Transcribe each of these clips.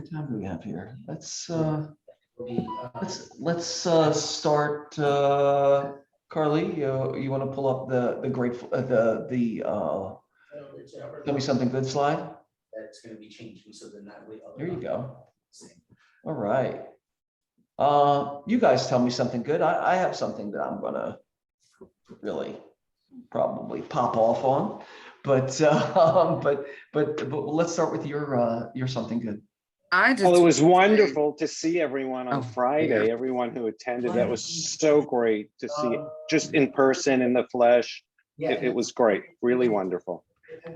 much time do we have here? Let's start. Carly, you want to pull up the grateful tell me something good slide? That's going to be changing, so then that way. There you go. All right. You guys tell me something good. I have something that I'm gonna really probably pop off on, but let's start with your something good. Well, it was wonderful to see everyone on Friday, everyone who attended. That was so great to see just in person, in the flesh. It was great, really wonderful. I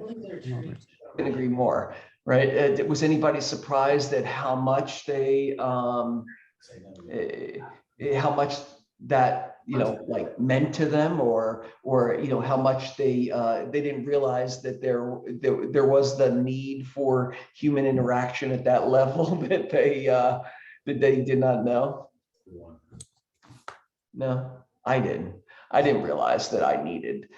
can agree more, right? Was anybody surprised at how much they, how much that, like meant to them, or how much they didn't realize that there was the need for human interaction at that level that they did not know? No, I didn't realize that I needed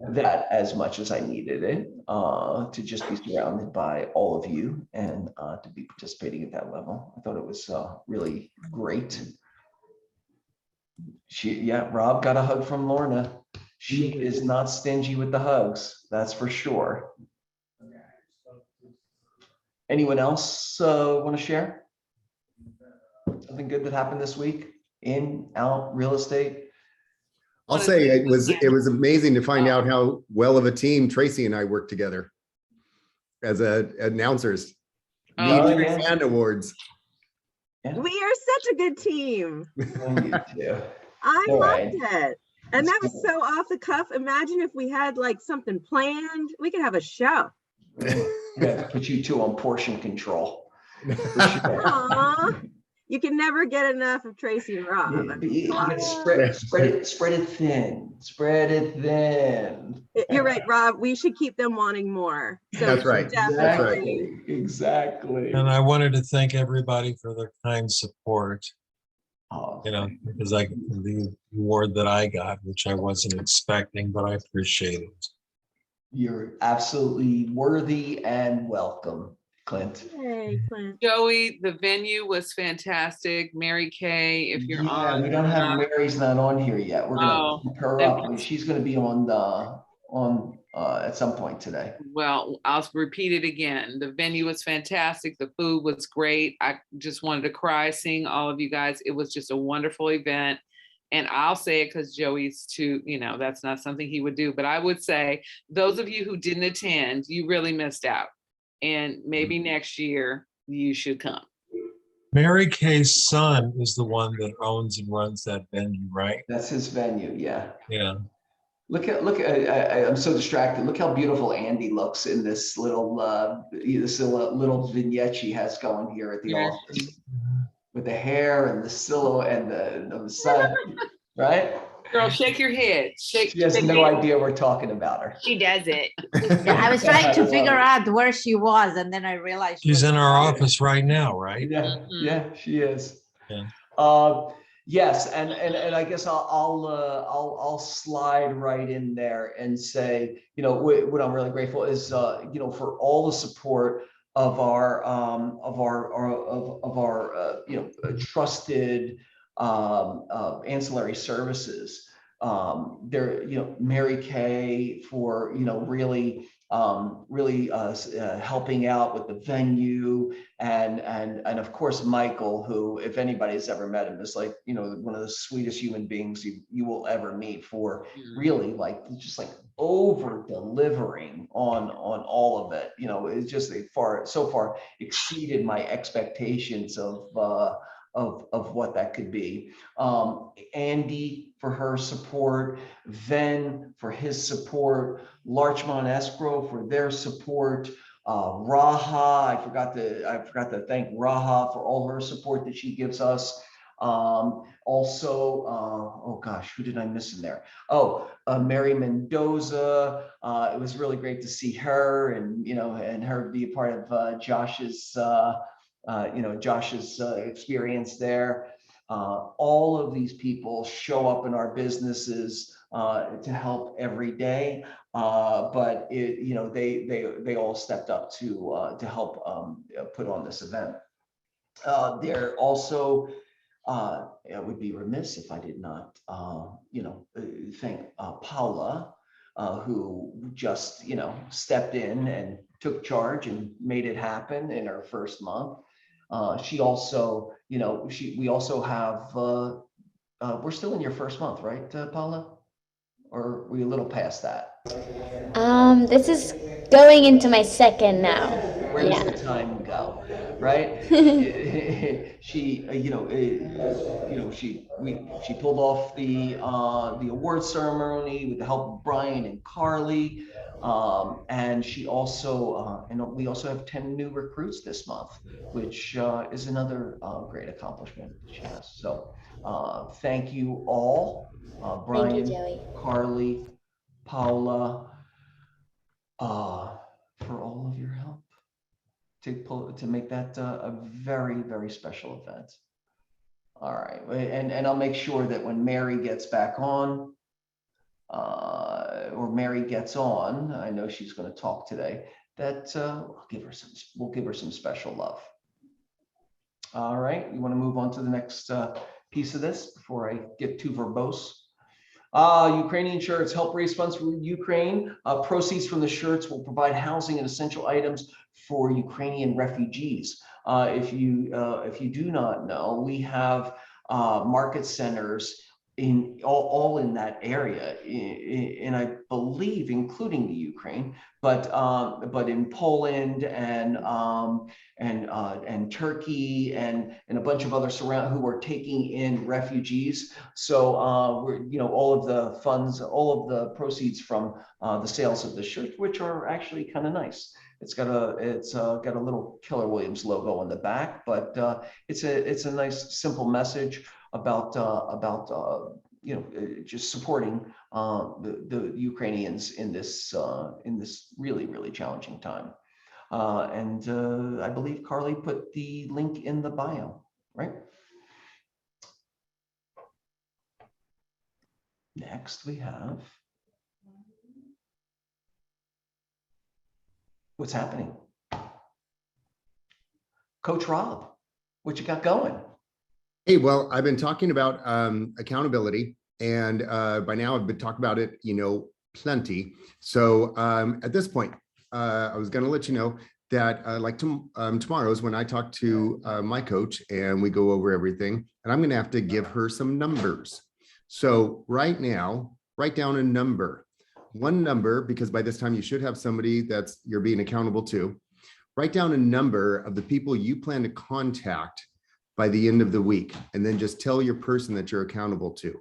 that as much as I needed it, to just be surrounded by all of you and to be participating at that level. I thought it was really great. Rob got a hug from Lorna. She is not stingy with the hugs, that's for sure. Anyone else want to share something good that happened this week in, out, real estate? I'll say it was amazing to find out how well of a team Tracy and I work together as announcers. Meetings and awards. Yeah. We are such a good team. I loved it. And that was so off the cuff. Imagine if we had like something planned. We could have a show. Yeah, put you two on portion control. Aww. You can never get enough of Tracy and Rob. You spread it thin. Spread it thin. You're right, Rob. We should keep them wanting more. So that's right. Definitely. Exactly. And I wanted to thank everybody for their kind support. Because the award that I got, which I wasn't expecting, but I appreciate it. You're absolutely worthy and welcome, Clint. Hey, Clint. Joey, the venue was fantastic. Mary Kay, if you're on. We don't have Mary's not on here yet. We're gonna keep her up. She's gonna be on at some point today. Well, I'll repeat it again. The venue was fantastic. The food was great. I just wanted to cry seeing all of you guys. It was just a wonderful event. And I'll say it because Joey's too, that's not something he would do. But I would say those of you who didn't attend, you really missed out. And maybe next year you should come. Mary Kay's son is the one that owns and runs that venue, right? That's his venue, yeah. Yeah. Look at I'm so distracted. Look how beautiful Andy looks in this little vignette she has going here at the office, with the hair and the silhouette and the sun, right? Girl, shake your head. She has no idea we're talking about her. She does it. Yeah, I was trying to figure out where she was, and then I realized she's in our office right now, right? Yeah, yeah, she is. Yeah. Yes, and I guess I'll slide right in there and say, what I'm really grateful is, for all the support of our trusted ancillary services. Mary Kay for really helping out with the venue, and of course Michael, who, if anybody's ever met him, is like one of the sweetest human beings you will ever meet, for really just over delivering on all of it. It's just so far exceeded my expectations of what that could be. Andy for her support, Ven for his support, Larchmont Escrow for their support, Raha, I forgot to thank Raha for all her support that she gives us. Also, oh gosh, who did I miss in there? Mary Mendoza. It was really great to see her and her be a part of Josh's experience there. All of these people show up in our businesses to help every day, but they all stepped up to help put on this event. They're also, I would be remiss if I did not, thank Paula, who just, stepped in and took charge and made it happen in her first month. She also, we also have, we're still in your first month, right, Paula? Or are we a little past that? This is going into my second now. Where does the time go, right? She, she pulled off the award ceremony with the help of Brian and Carly, and she also, and we also have 10 new recruits this month, which is another great accomplishment that she has. So, thank you all, Brian, Thank you, Joey. Carly, Paula, for all of your help to make that a very, very special event. All right, and I'll make sure that when Mary gets back on, or Mary gets on, I know she's going to talk today, that we'll give her some special love. All right, you want to move on to the next piece of this before I get too verbose? Ukrainian shirts help raise funds for Ukraine. Proceeds from the shirts will provide housing and essential items for Ukrainian refugees. If you do not know, we have market centers in all in that area, and I believe including the Ukraine, but in Poland and Turkey and a bunch of other who are taking in refugees. So we're all of the funds, all of the proceeds from the sales of the shirt, which are actually kind of nice. It's got a little Keller Williams logo on the back, but it's a nice simple message about just supporting the Ukrainians in this really, really challenging time. And I believe Carly put the link in the bio, right? Next we have what's happening. Coach Rob, what you got going? Hey, well, I've been talking about accountability, and by now I've been talking about it, plenty. So at this point, I was going to let you know that tomorrow is when I talk to my coach and we go over everything, and I'm going to have to give her some numbers. So right now, write down a number, one number, because by this time you should have somebody you're being accountable to. Write down a number of the people you plan to contact by the end of the week, and then just tell your person that you're accountable to.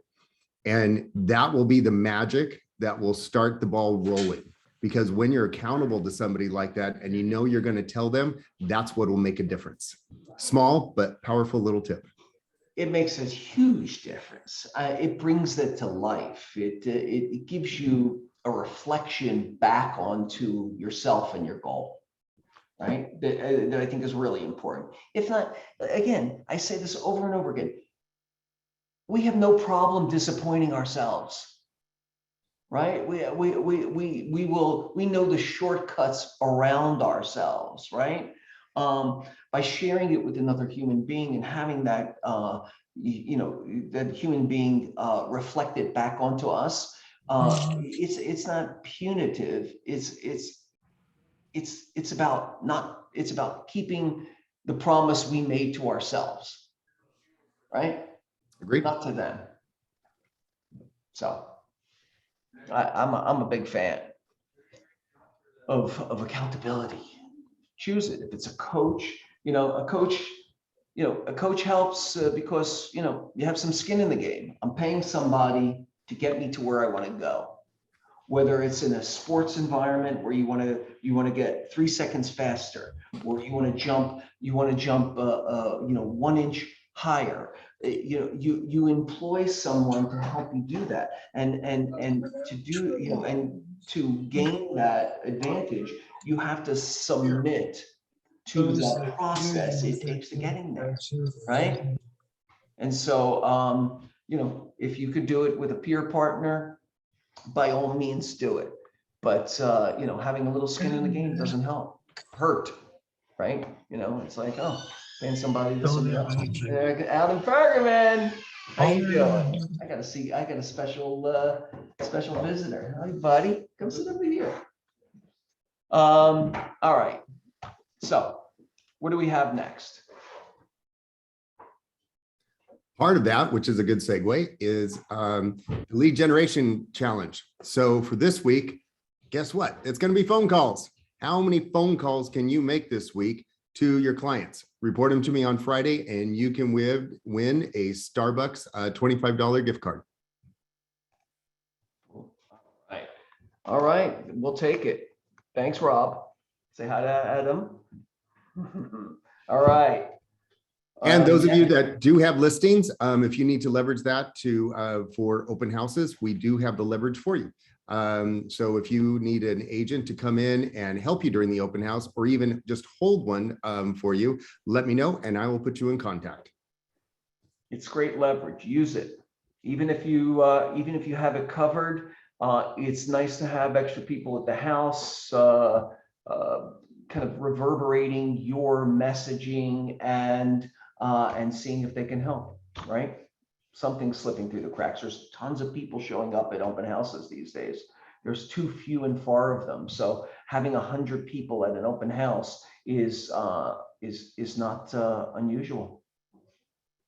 And that will be the magic that will start the ball rolling, because when you're accountable to somebody like that and you're going to tell them, that's what will make a difference. Small but powerful little tip. It makes a huge difference. It brings it to life. It gives you a reflection back onto yourself and your goal, right? That I think is really important. If not, again, I say this over and over again, we have no problem disappointing ourselves, right? We know the shortcuts around ourselves, right? By sharing it with another human being and having that, that human being reflected back onto us, it's not punitive. It's about keeping the promise we made to ourselves, right? Agreed. Not to them. So I'm a big fan of accountability. Choose it. If it's a coach, a coach helps because you have some skin in the game. I'm paying somebody to get me to where I want to go. Whether it's in a sports environment where you want to get 3 seconds faster, or you want to jump 1 inch higher. You employ someone to help you do that, and to do and to gain that advantage, you have to submit to that process it takes to getting there, right? And so if you could do it with a peer partner, by all means do it. But having a little skin in the game doesn't hurt, right? It's like, oh, And somebody this will be up. Don't Alan Fergerman. How you Oh, doing? I got a special visitor. Hi, buddy. Come sit over here. All right. So what do we have next? Part of that, which is a good segue, is the lead generation challenge. So for this week, guess what? It's going to be phone calls. How many phone calls can you make this week to your clients? Report them to me on Friday, and you can win a Starbucks $25 gift card. All right, we'll take it. Thanks, Rob. Say hi to Adam. All right. And those of you that do have listings, if you need to leverage that for open houses, we do have the leverage for you. So if you need an agent to come in and help you during the open house, or even just hold one for you, let me know and I will put you in contact. It's great leverage. Use it. Even if you have it covered, it's nice to have extra people at the house, kind of reverberating your messaging and seeing if they can help, right? Something's slipping through the cracks. There's tons of people showing up at open houses these days. There's too few and far of them. So having 100 people at an open house is not unusual,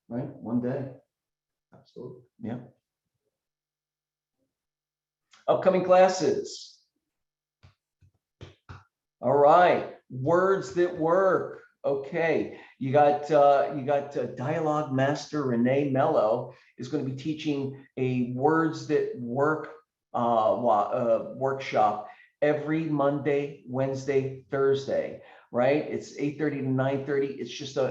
right? One day. Absolutely. Yeah. Upcoming classes. All right. Words that work. Okay, you got Dialogue Master Renee Mello is going to be teaching a Words That Work workshop every Monday, Wednesday, Thursday, right? It's 8:30 to 9:30.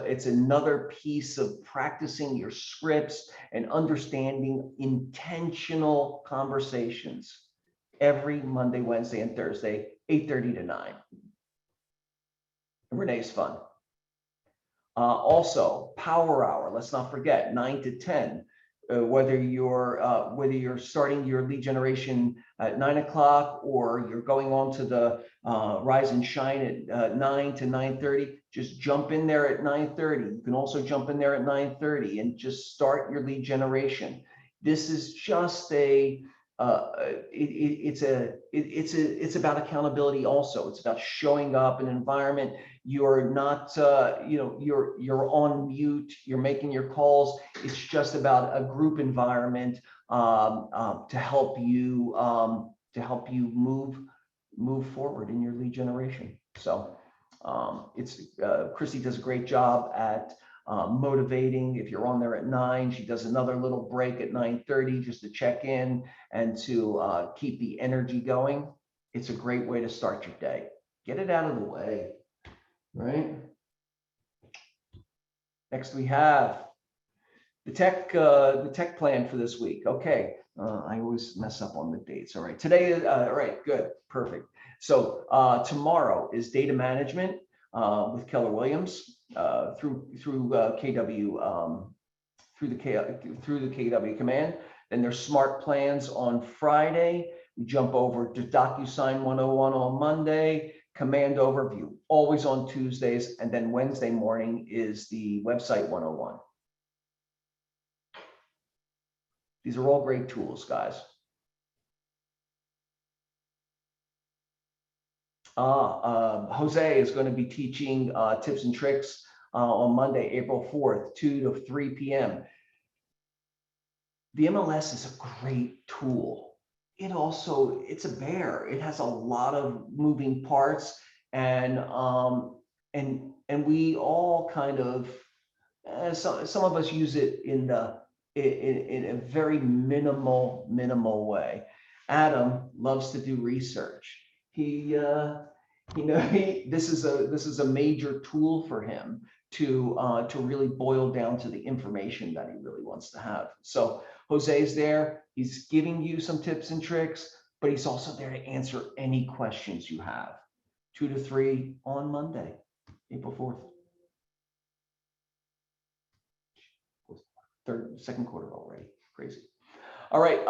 It's another piece of practicing your scripts and understanding intentional conversations every Monday, Wednesday, and Thursday, 8:30 to 9. Renee's fun. Also, Power Hour. Let's not forget 9 to 10. Whether you're starting your lead generation at 9 o'clock or you're going on to the Rise and Shine at 9 to 9:30, just jump in there at 9:30. You can also jump in there at 9:30 and just start your lead generation. This is just it's about accountability also. It's about showing up in an environment. You're not, you're on mute, you're making your calls. It's just about a group environment to help you move forward in your lead generation. So Chrissy does a great job at motivating. If you're on there at 9, she does another little break at 9:30 just to check in and to keep the energy going. It's a great way to start your day. Get it out of the way, right? Next we have the tech plan for this week. Okay, I always mess up on the dates. All right, today is all right, good, perfect. So tomorrow is data management with Keller Williams through KW through the KW command. Then there's smart plans on Friday. We jump over to DocuSign 101 on Monday. Command overview always on Tuesdays, and then Wednesday morning is the website 101. These are all great tools, guys. Jose is going to be teaching tips and tricks on Monday, April 4th, 2 to 3 p.m. The MLS is a great tool. It's a bear. It has a lot of moving parts, and we all kind of some of us use it in a very minimal way. Adam loves to do research. This is a major tool for him to really boil down to the information that he really wants to have. So Jose's there. He's giving you some tips and tricks, but he's also there to answer any questions you have. 2 to 3 on Monday, April 4th. Second quarter already. Crazy. All right.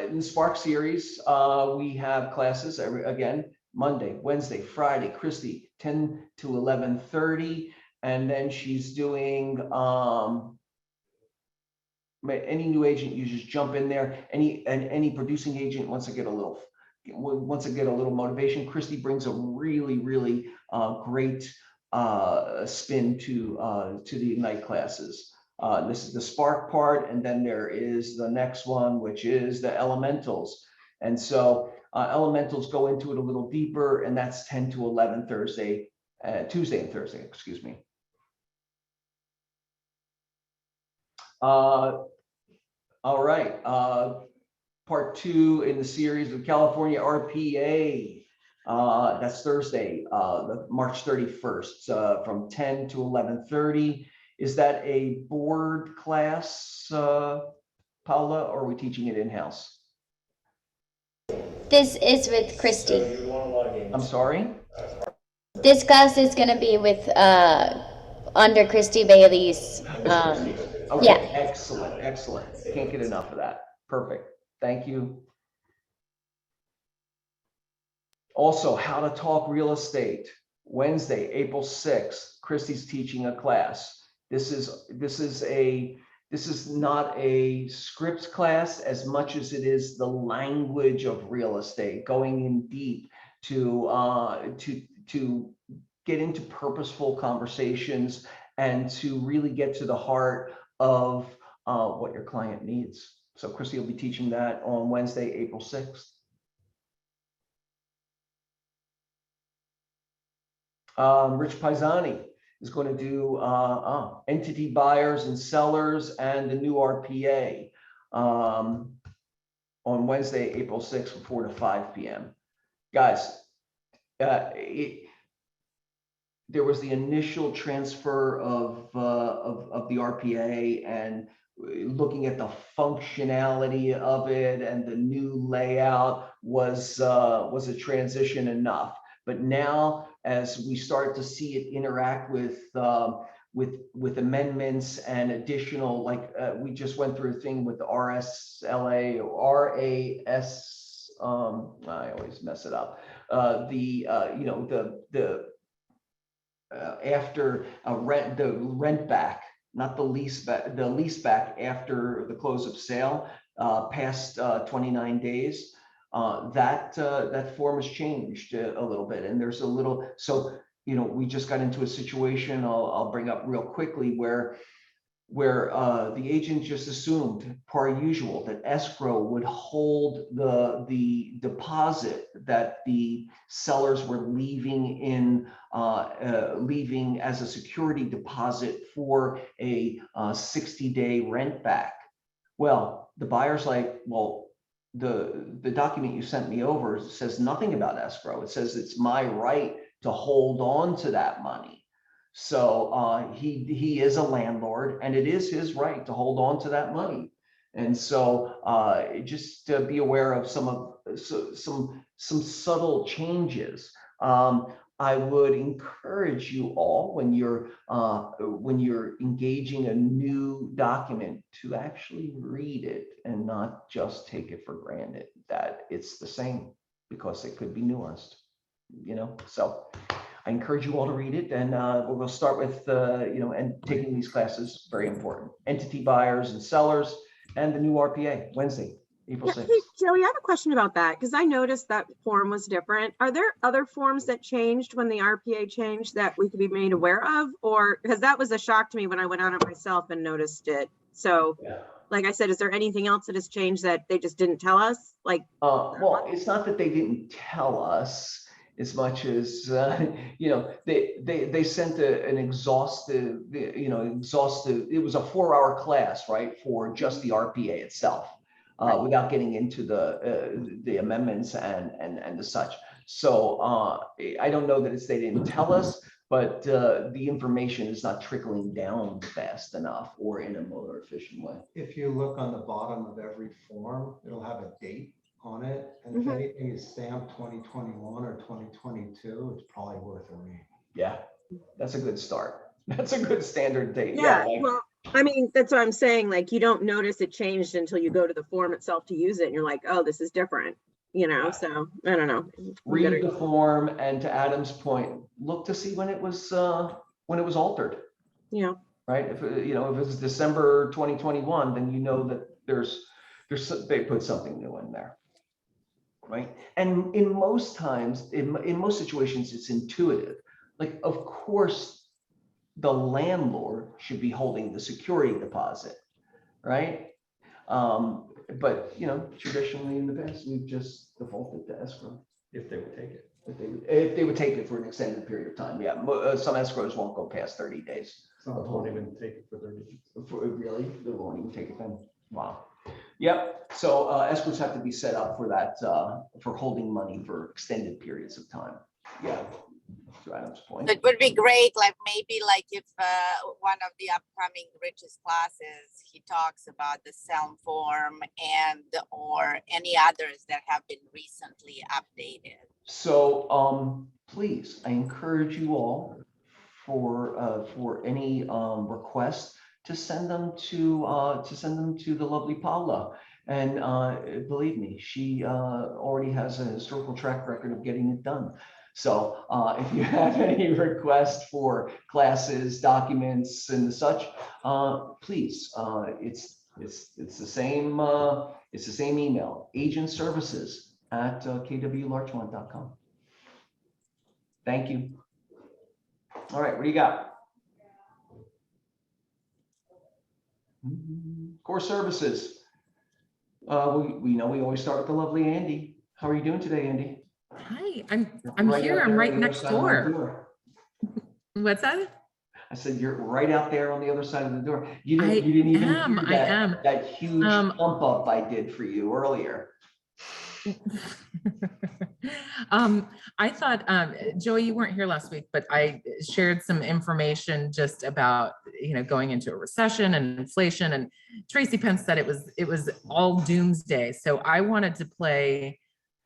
In the Spark series, we have classes again Monday, Wednesday, Friday. Christy 10 to 11:30, And then she's doing, any new agent, you just jump in there. Any producing agent wants to get a little motivation. Christy brings a really, really great spin to the Ignite classes. This is the spark part, and then there is the next one, which is the elementals. And so elementals go into it a little deeper, and that's 10 to 11 Tuesday and Thursday, excuse me. All right, part 2 in the series of California RPA. That's Thursday, March 31st, from 10 to 11:30. Is that a board class, Paula, or are we teaching it in-house? This is with Christy. I'm sorry? This class is going to be with under Christy Bailey's. Okay, Yeah. excellent, excellent. Can't get enough of that. Perfect. Thank you. Also, how to talk real estate. Wednesday, April 6th, Christy's teaching a class. This is not a script class as much as it is the language of real estate, going in deep to get into purposeful conversations and to really get to the heart of what your client needs. So Christy will be teaching that on Wednesday, April 6th. Rich Paisani is going to do entity buyers and sellers and the new RPA on Wednesday, April 6th from 4 to 5 p.m. Guys, there was the initial transfer of the RPA and looking at the functionality of it, and the new layout was a transition enough. But now, as we start to see it interact with amendments and additional, like we just went through a thing with the RSLA or RAS. I always mess it up. After the rent back, not the lease back, the lease back after the close of sale, past 29 days. That form has changed a little bit, and there's a little, so we just got into a situation I'll bring up real quickly where the agent just assumed, per usual, that escrow would hold the deposit that the sellers were leaving as a security deposit for a 60-day rent back. Well, the buyer's like, well, the document you sent me over says nothing about escrow. It says it's my right to hold on to that money. So he is a landlord, and it is his right to hold on to that money. And so just to be aware of some subtle changes. I would encourage you all, when you're engaging a new document, to actually read it and not just take it for granted that it's the same, because it could be nuanced, So I encourage you all to read it, and we'll start with and taking these classes, very important. Entity buyers and sellers, and the new RPA, Wednesday, April 6th. Hey, Joey, I have a question about that, because I noticed that form was different. Are there other forms that changed when the RPA changed that we could be made aware of? Or, because that was a shock to me when I went on it myself and noticed it. So, like I said, is there anything else that has changed that they just didn't tell us? Well, it's not that they didn't tell us as much as, they sent an exhaustive, it was a 4-hour class, right, for just the RPA itself. Without getting into the amendments and the such. So I don't know that they didn't tell us, but the information is not trickling down fast enough or in a more efficient way. If you look on the bottom of every form, it'll have a date on it. And if anything is stamped 2021 or 2022, it's probably worth a read. Yeah, that's a good start. That's a good standard date. Yeah, well, I mean, that's what I'm saying. Like, you don't notice it changed until you go to the form itself to use it, and you're like, oh, this is different, So I don't know. Read the form, and to Adam's point, look to see when it was when it was altered, Yeah. right? If, you know, if it was December 2021, then you know that they put something new in there, right? And in most times, in most situations, it's intuitive. Like, of course, the landlord should be holding the security deposit, right? But, you know, traditionally in the past, we've just defaulted to escrow. If they would take it. If they would take it for an extended period of time, yeah. Some escrows won't go past 30 days. Some won't even take it for 30 days. Really? They won't even take it then? Wow. Yep. So escrows have to be set up for that, for holding money for extended periods of time. Yeah. To Adam's point. It would be great, like maybe like if one of the upcoming Rich's classes, he talks about the SELM form and or any others that have been recently updated. So please, I encourage you all for any requests to send them to the lovely Paula. And believe me, she already has a historical track record of getting it done. So if you have any requests for classes, documents, and such, please, it's the same email, agentservices@kwlarchmont.com. Thank you. All right, what do you got? Core services. We know we always start with the lovely Andy. How are you doing today, Andy? Hi, I'm Right here. out I'm there right on the other next side of my door. What's that? I said, you're right out there on the other side of the door. You didn't even am, hear I am. that huge pump up I did for you earlier. I thought, Joey, you weren't here last week, but I shared some information just about, you know, going into a recession and inflation, and Tracy Pence said it was all doomsday. So I wanted to play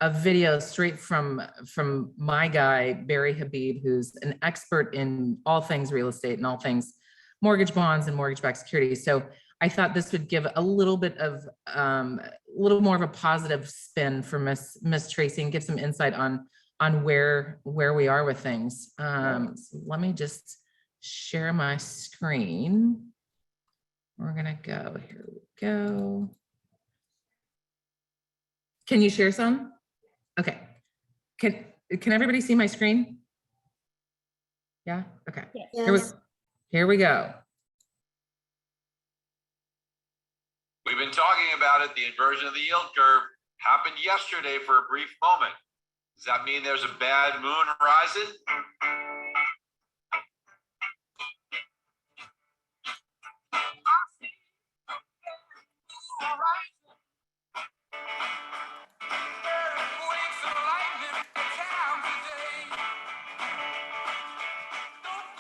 a video straight from my guy, Barry Habib, who's an expert in all things real estate and all things mortgage bonds and mortgage-backed securities. So I thought this would give a little bit of a little more of a positive spin for Miss Tracy and give some insight on where we are with things. So let me just share my screen. We're gonna go, here we go. Can you share some? Okay. Can everybody see my screen? Yeah, okay. Yes. Here we go. We've been talking about it. The inversion of the yield curve happened yesterday for a brief moment. Does that mean there's a bad moon horizon?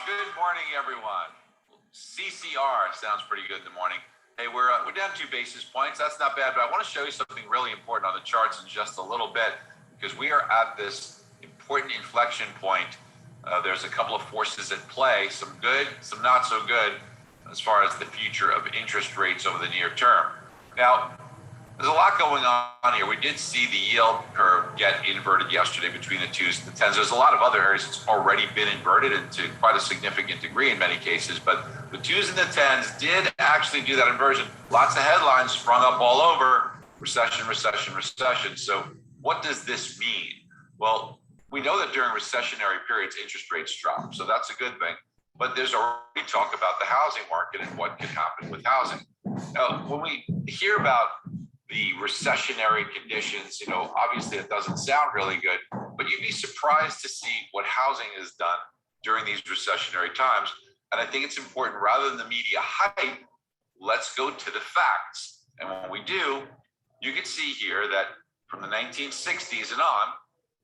Good morning, everyone. CCR sounds pretty good in the morning. Hey, we're down 2 basis points. That's not bad, but I want to show you something really important on the charts in just a little bit, because we are at this important inflection point. There's a couple of forces at play, some good, some not so good, as far as the future of interest rates over the near term. Now, there's a lot going on here. We did see the yield curve get inverted yesterday between the 2s and the 10s. There's a lot of other areas that's already been inverted, and to quite a significant degree in many cases, but the 2s and the 10s did actually do that inversion. Lots of headlines sprung up all over, recession, recession, recession. So what does this mean? Well, we know that during recessionary periods, interest rates drop. So that's a good thing. But there's already talk about the housing market and what can happen with housing. Now, when we hear about the recessionary conditions, you know, obviously it doesn't sound really good, but you'd be surprised to see what housing has done during these recessionary times. And I think it's important, rather than the media hype, let's go to the facts. And when we do, you can see here that from the 1960s and on,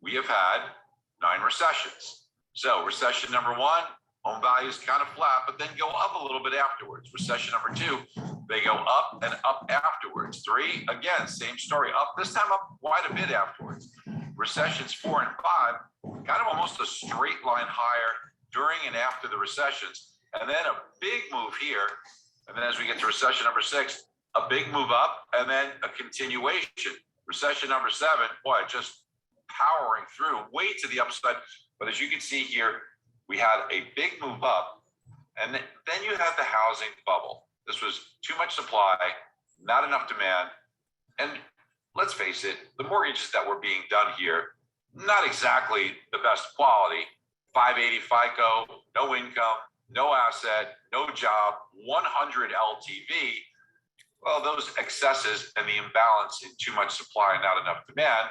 we have had 9 recessions. So recession number 1, home values kind of flat, but then go up a little bit afterwards. Recession number 2, they go up and up afterwards. 3, again, same story, up, this time up quite a bit afterwards. Recessions 4 and 5, kind of almost a straight line higher during and after the recessions. And then a big move here. And then as we get to recession number 6, a big move up, and then a continuation. Recession number 7, boy, just powering through way to the upside. But as you can see here, we had a big move up, And then you had the housing bubble. This was too much supply, not enough demand. And let's face it, the mortgages that were being done here, not exactly the best quality. 580 FICO, no income, no asset, no job, 100 LTV. Well, those excesses and the imbalance in too much supply and not enough demand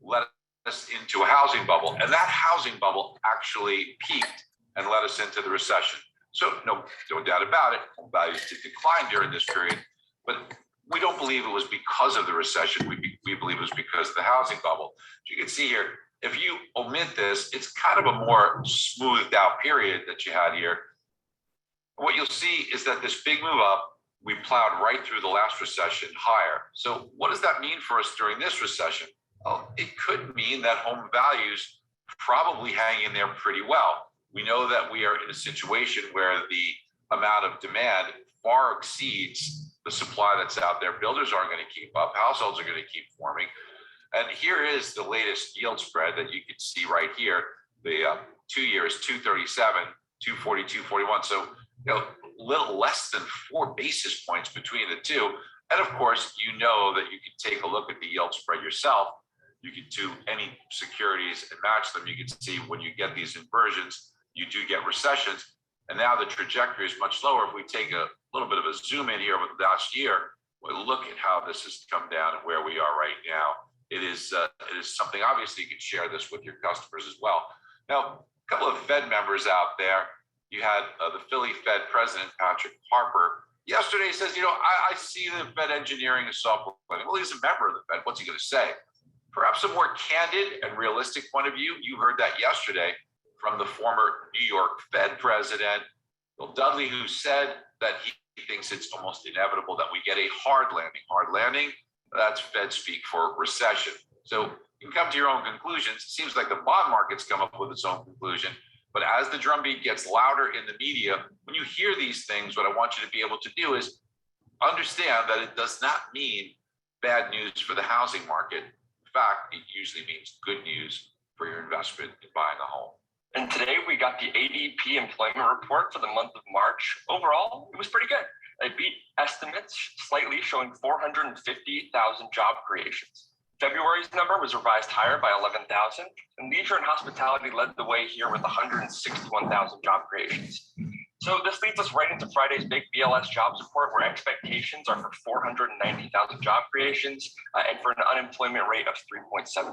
led us into a housing bubble. And that housing bubble actually peaked and led us into the recession. So no doubt about it, home values did decline during this period, but we don't believe it was because of the recession. We believe it was because of the housing bubble. As you can see here, if you omit this, it's kind of a more smoothed out period that you had here. What you'll see is that this big move up, we plowed right through the last recession higher. So what does that mean for us during this recession? Well, it could mean that home values probably hang in there pretty well. We know that we are in a situation where the amount of demand far exceeds the supply that's out there. Builders aren't going to keep up. Households are going to keep forming. And here is the latest yield spread that you can see right here. The 2 years, 237, 240, 241. So, little less than 4 basis points between the two. And of course, you know that you can take a look at the yield spread yourself. You can do any securities and match them. You can see when you get these inversions, you do get recessions. And now the trajectory is much lower. If we take a little bit of a zoom in here over the last year, we'll look at how this has come down and where we are right now. It is something, obviously, you can share this with your customers as well. Now, a couple of Fed members out there. You had the Philly Fed president, Patrick Harper, yesterday says, I see the Fed engineering a soft landing. Well, he's a member of the Fed. What's he going to say? Perhaps a more candid and realistic point of view. You heard that yesterday from the former New York Fed president, Bill Dudley, who said that he thinks it's almost inevitable that we get a hard landing. Hard landing, that's Fed speak for recession. So you can come to your own conclusions. It seems like the bond market's come up with its own conclusion. But as the drumbeat gets louder in the media, when you hear these things, what I want you to be able to do is understand that it does not mean bad news for the housing market. In fact, it usually means good news for your investment in buying a home. And today we got the ADP employment report for the month of March. Overall, it was pretty good. It beat estimates slightly, showing 450,000 job creations. February's number was revised higher by 11,000, and leisure and hospitality led the way here with 161,000 job creations. So this leads us right into Friday's big BLS jobs report, where expectations are for 490,000 job creations and for an unemployment rate of 3.7%.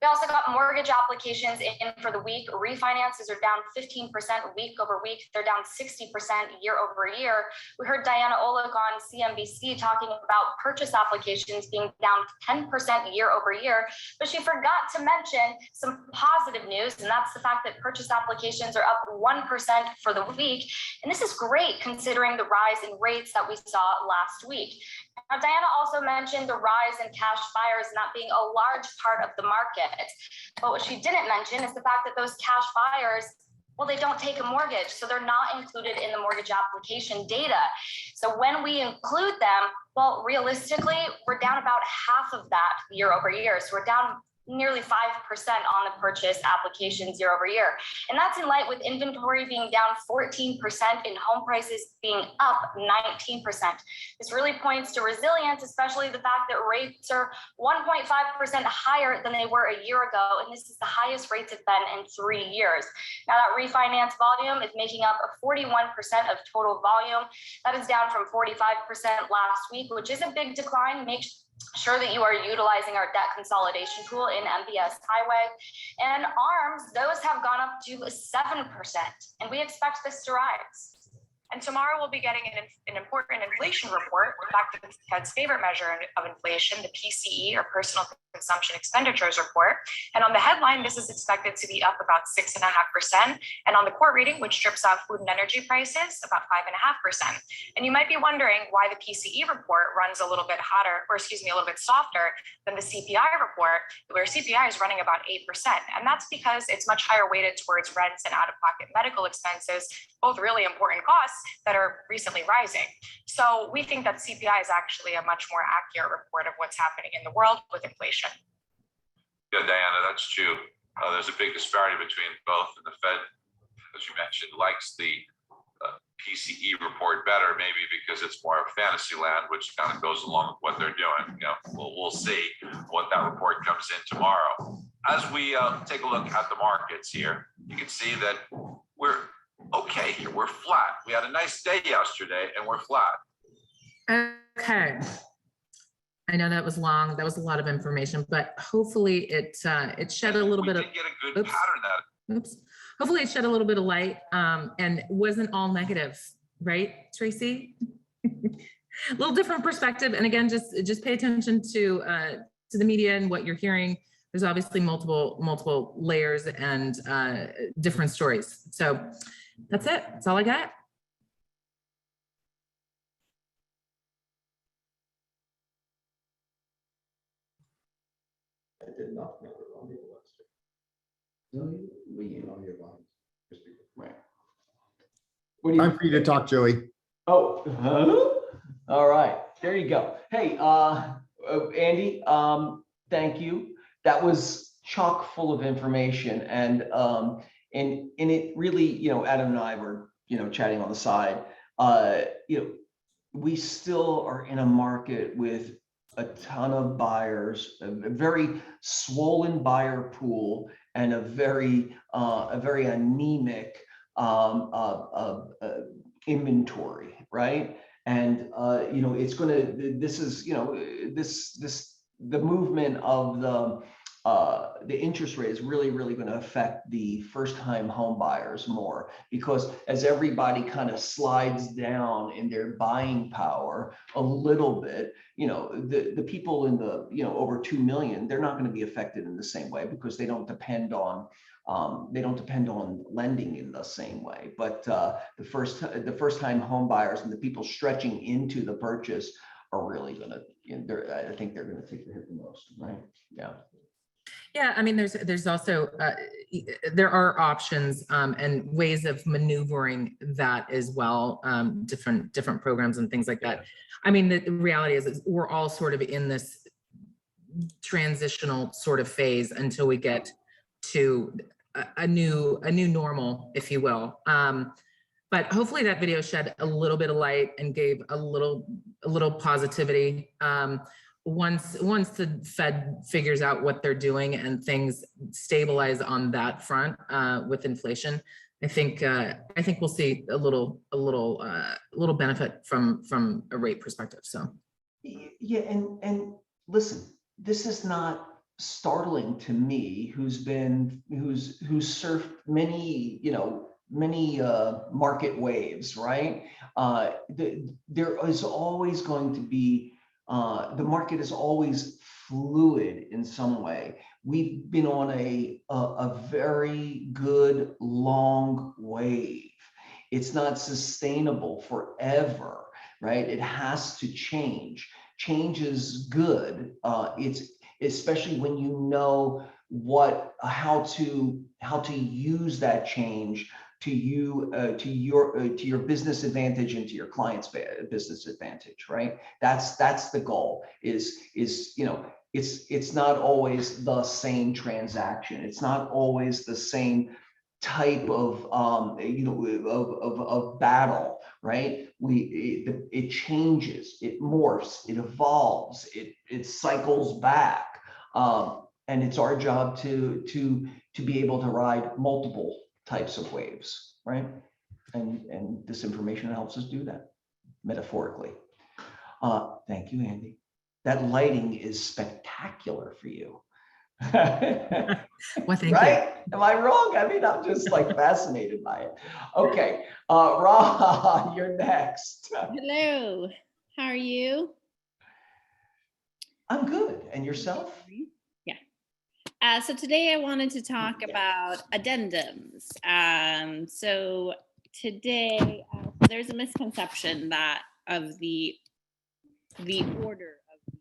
We also got mortgage applications in for the week. Refinances are down 15% week over week. They're down 60% year over year. We heard Diana Olick on CNBC talking about purchase applications being down 10% year over year, but she forgot to mention some positive news, and that's the fact that purchase applications are up 1% for the week. And this is great considering the rise in rates that we saw last week. Now, Diana also mentioned the rise in cash buyers not being a large part of the market. But what she didn't mention is the fact that those cash buyers, well, they don't take a mortgage, so they're not included in the mortgage application data. So when we include them, well, realistically, we're down about half of that year over year. So we're down nearly 5% on the purchase applications year over year. And that's in light with inventory being down 14% and home prices being up 19%. This really points to resilience, especially the fact that rates are 1.5% higher than they were a year ago. And this is the highest rates have been in 3 years. Now that refinance volume is making up 41% of total volume. That is down from 45% last week, which is a big decline. Make sure that you are utilizing our debt consolidation tool in MBS Highway. And ARMs, those have gone up to 7%, and we expect this to rise. And tomorrow we'll be getting an important inflation report, back to the Fed's favorite measure of inflation, the PCE, or Personal Consumption Expenditures report. And on the headline, this is expected to be up about 6.5%. And on the core reading, which strips out food and energy prices, about 5.5%. And you might be wondering why the PCE report runs a little bit hotter, or excuse me, a little bit softer than the CPI report, where CPI is running about 8%. And that's because it's much higher weighted towards rents and out-of-pocket medical expenses, both really important costs that are recently rising. So we think that CPI is actually a much more accurate report of what's happening in the world with inflation. Yeah, Diana, that's true. There's a big disparity between both, and the Fed, as you mentioned, likes the PCE report better, maybe because it's more of fantasy land, which kind of goes along with what they're doing. We'll see what that report comes in tomorrow. As we take a look at the markets here, you can see that we're okay here. We're flat. We had a nice day yesterday, and we're flat. Okay. I know that was long. That was a lot of information, but hopefully it shed a little bit of. We did get a good pattern that. Oops. Hopefully it shed a little bit of light and wasn't all negative, right, Tracy? A little different perspective. And again, just pay attention to the media and what you're hearing. There's obviously multiple layers and different stories. So that's it. That's all I got. I did not know on the Webster. No, we on your line. Right. Time for you to talk, Joey. Oh, all right. There you go. Hey, Andy, thank you. That was chock full of information, and it really, Adam and I were, chatting on the side. We still are in a market with a ton of buyers, a very swollen buyer pool, and a very anemic inventory, right? And it's going to. This is the movement of the interest rate is really going to affect the first-time home buyers more, because as everybody kind of slides down in their buying power a little bit, the people in the over 2 million, they're not going to be affected in the same way because they don't depend on lending in the same way. But the first-time home buyers and the people stretching into the purchase are really going to. I think they're going to take the hit the most, right? Yeah. Yeah, I mean, there's also there are options and ways of maneuvering that as well. Different programs and things like that. I mean, the reality is we're all sort of in this transitional sort of phase until we get to a new normal, if you will. But hopefully that video shed a little bit of light and gave a little positivity. Once the Fed figures out what they're doing and things stabilize on that front with inflation, I think we'll see a little benefit from a rate perspective. So yeah, and listen, this is not startling to me, who's surfed many market waves, right? There is always going to be. The market is always fluid in some way. We've been on a very good long wave. It's not sustainable forever, right? It has to change. Change is good. It's especially when you know how to use that change to your business advantage and to your client's business advantage, right? That's the goal. It's not always the same transaction. It's not always the same type of battle, right? It changes, it morphs, it evolves, it cycles back, and it's our job to be able to ride multiple types of waves, right? And this information helps us do that metaphorically. Thank you, Andy. That lighting is spectacular for you. Well, thank right? You. Am I wrong? I mean, I'm just like fascinated by it. Okay, Ra, you're next. Hello, how are you? I'm good. And yourself? So today I wanted to talk about addendums. So today there's a misconception that of the order of the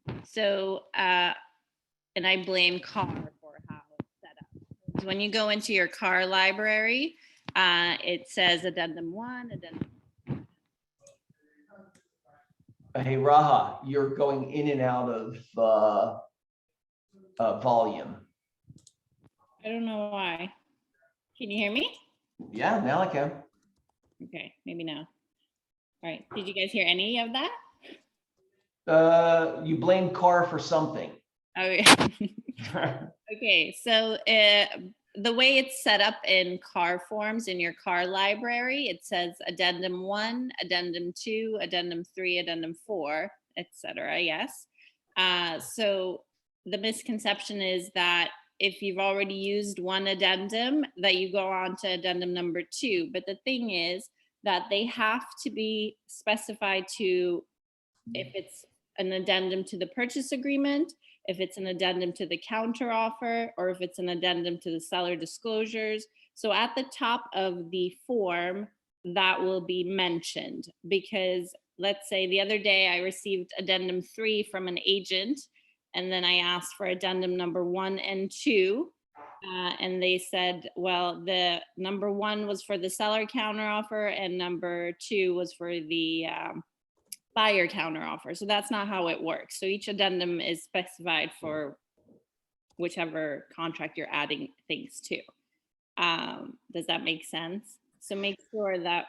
addendum. So and I blame CAR for how it's set up. When you go into your CAR library, it says addendum 1, addendum. Hey Raha, you're going in and out of volume. I don't know why. Can you hear me? Yeah, now I can. Okay, maybe no. All right, did you guys hear any of that? You blame Carr for something. Okay. Okay, so the way it's set up in CAR forms in your CAR library, it says addendum 1, addendum 2, addendum 3, addendum 4, etc. Yes. So the misconception is that if you've already used one addendum, that you go on to addendum number 2. But the thing is that they have to be specified to, if it's an addendum to the purchase agreement, if it's an addendum to the counteroffer, or if it's an addendum to the seller disclosures. So at the top of the form, that will be mentioned, because let's say the other day I received addendum 3 from an agent, and then I asked for addendum number 1 and 2. And they said, well, the number 1 was for the seller counteroffer and number 2 was for the buyer counteroffer. So that's not how it works. So each addendum is specified for whichever contract you're adding things to. Does that make sense? So make sure that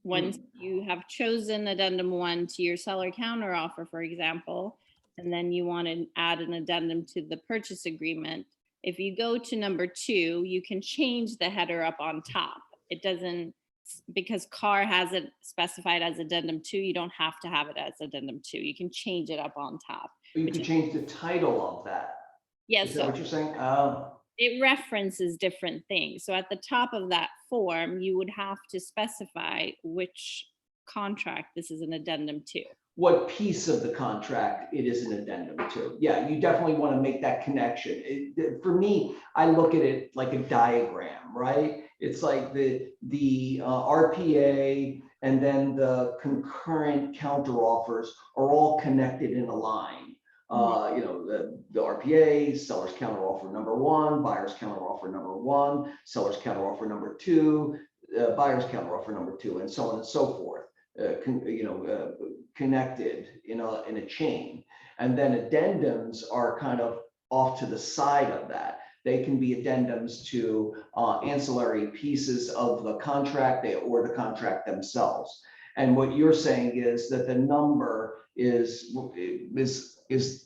once you have chosen addendum 1 to your seller counteroffer, for example, and then you want to add an addendum to the purchase agreement, if you go to number 2, you can change the header up on top. It doesn't, because CAR has it specified as addendum 2, you don't have to have it as addendum 2. You can change it up on top. But you could change the title of that. Yes. Is that what you're saying? It references different things. So at the top of that form, you would have to specify which contract this is an addendum to. What piece of the contract it is an addendum to. Yeah, you definitely want to make that connection. For me, I look at it like a diagram, right? It's like the RPA and then the concurrent counteroffers are all connected in a line. You know, the RPA, seller's counteroffer number 1, buyer's counteroffer number 1, seller's counteroffer number 2, buyer's counteroffer number 2, and so on and so forth. Connected in a chain. And then addendums are kind of off to the side of that. They can be addendums to ancillary pieces of the contract or the contract themselves. And what you're saying is that the number is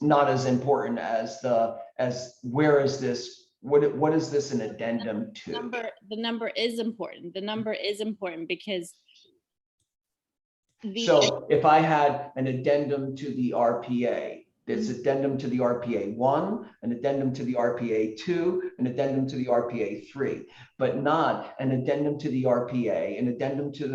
not as important as where is this, what is this an addendum to? The number is important. The number is important because so if I had an addendum to the RPA, there's addendum to the RPA 1, an addendum to the RPA 2, an addendum to the RPA 3, but not an addendum to the RPA, an addendum to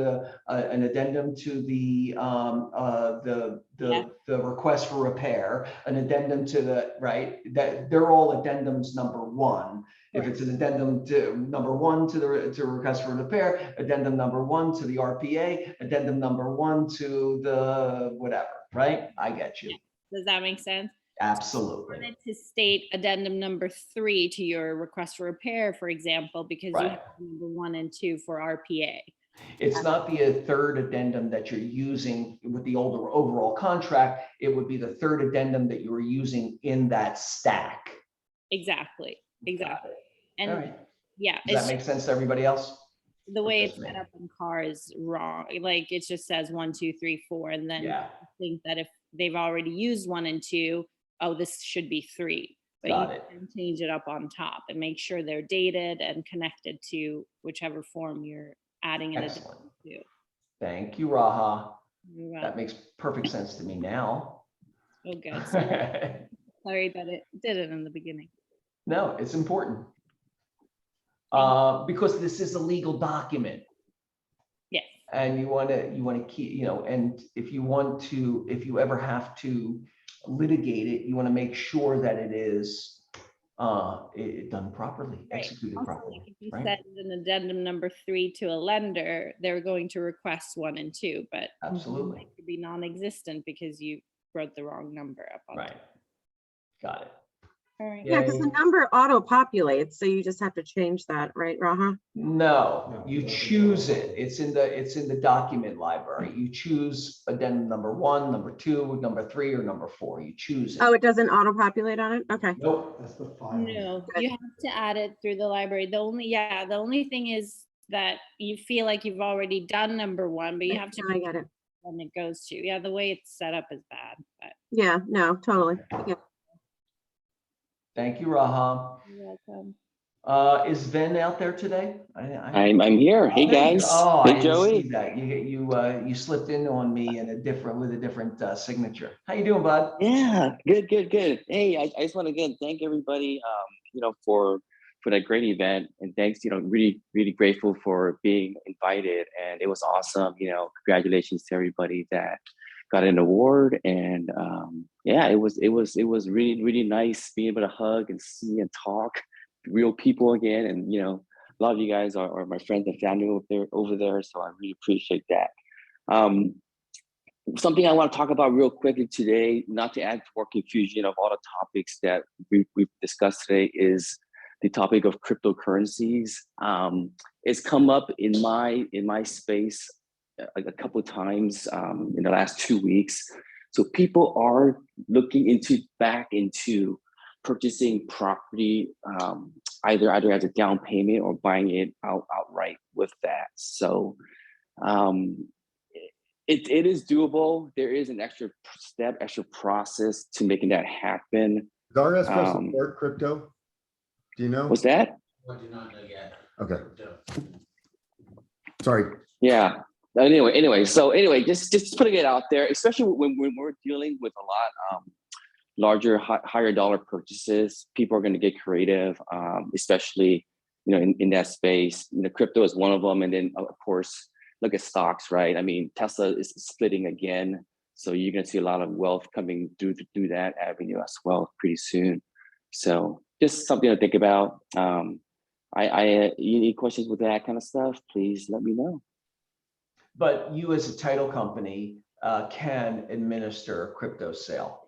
the request for repair, an addendum to the, right? That they're all addendums number 1. If it's an addendum to number 1 to the request for repair, addendum number 1 to the RPA, addendum number 1 to the whatever, right? I get you. Does that make sense? Absolutely. I wanted to state addendum number 3 to your request for repair, for example, because you have number 1 and 2 for RPA. It's not the third addendum that you're using with the older overall contract. It would be the third addendum that you were using in that stack. Exactly. And all right. Yeah. Does that make sense to everybody else? The way it's set up in CAR is wrong. Like it just says 1, 2, 3, 4. And then I think that if they've already used 1 and 2, oh, this should be 3. But you can change it up on top and make sure they're dated and connected to whichever form you're adding an addendum to. Thank you, Raha. That makes perfect sense to me now. Oh, good. Sorry that it didn't in the beginning. No, it's important. Because this is a legal document. Yes. And you want to keep, and if you ever have to litigate it, you want to make sure that it is done properly, executed properly. If you send an addendum number 3 to a lender, they're going to request 1 and 2, but absolutely it could be non-existent because you wrote the wrong number up on top. Got it. All right. Yeah, because the number auto-populates, so you just have to change that, right, Raha? No, you choose it. It's in the document library. You choose addendum number 1, number 2, number 3, or number 4. You choose it. Oh, it doesn't auto-populate on it? Okay. Nope. That's the file. No, you have to add it through the library. The only thing is that you feel like you've already done number one, but you have to I get it. when it goes to. Yeah, the way it's set up is bad, but Yeah, no, totally. Yeah. Thank you, Raham. you're welcome. Is Ben out there today? I'm here. Hey there you go. guys. Oh, I Hey didn't Joey. see that. You slipped in on me in with a different signature. How you doing, bud? Yeah, good. Hey, I just want to again thank everybody for that great event, and thanks, really grateful for being invited, and it was awesome. Congratulations to everybody that got an award, and yeah, it was really nice being able to hug and see and talk real people again, and a lot of you guys are my friends and family over there, so I really appreciate that. Something I want to talk about real quickly today, not to add more confusion of all the topics that we've discussed today, is the topic of cryptocurrencies. It's come up in my space a couple of times in the last 2 weeks. So people are looking back into purchasing property, either as a down payment or buying it outright with that. So it is doable. There is an extra step, extra process to making that happen. Does our escrow support crypto? Do you know? What's that? I do not know yet. Okay. Sorry. Yeah. Anyway, just putting it out there, especially when we're dealing with a lot larger, higher dollar purchases, people are going to get creative, especially in that space. Crypto is one of them, and then of course look at stocks, right? I mean, Tesla is splitting again, so you're going to see a lot of wealth coming through that avenue as well pretty soon. So just something to think about. You need questions with that kind of stuff, please let me know. But you as a title company can administer a crypto sale.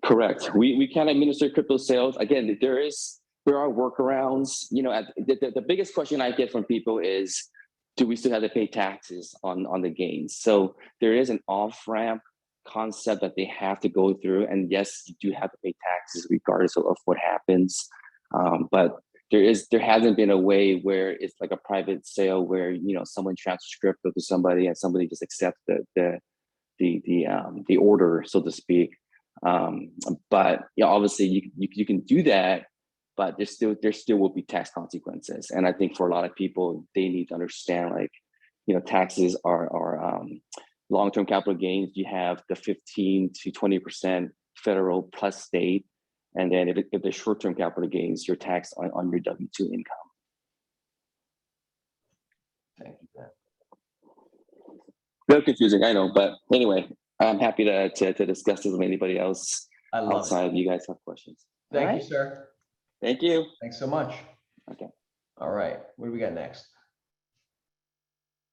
Correct. We can administer crypto sales. Again, there are workarounds. The biggest question I get from people is, do we still have to pay taxes on the gains? So there is an off-ramp concept that they have to go through. And yes, you do have to pay taxes regardless of what happens. But there hasn't been a way where it's like a private sale where someone transfers crypto to somebody and somebody just accepts the order, so to speak. But obviously you can do that, but there still will be tax consequences. And I think for a lot of people, they need to understand, taxes are long-term capital gains. You have the 15 to 20% federal plus state. And then if the short-term capital gains, you're taxed on your W-2 income. Thank you, Ben. Very confusing, I know, but anyway, I'm happy to discuss this with anybody else outside of you guys have questions. Thank you, sir. Thank you. Thanks so much. Okay. All right. What do we got next?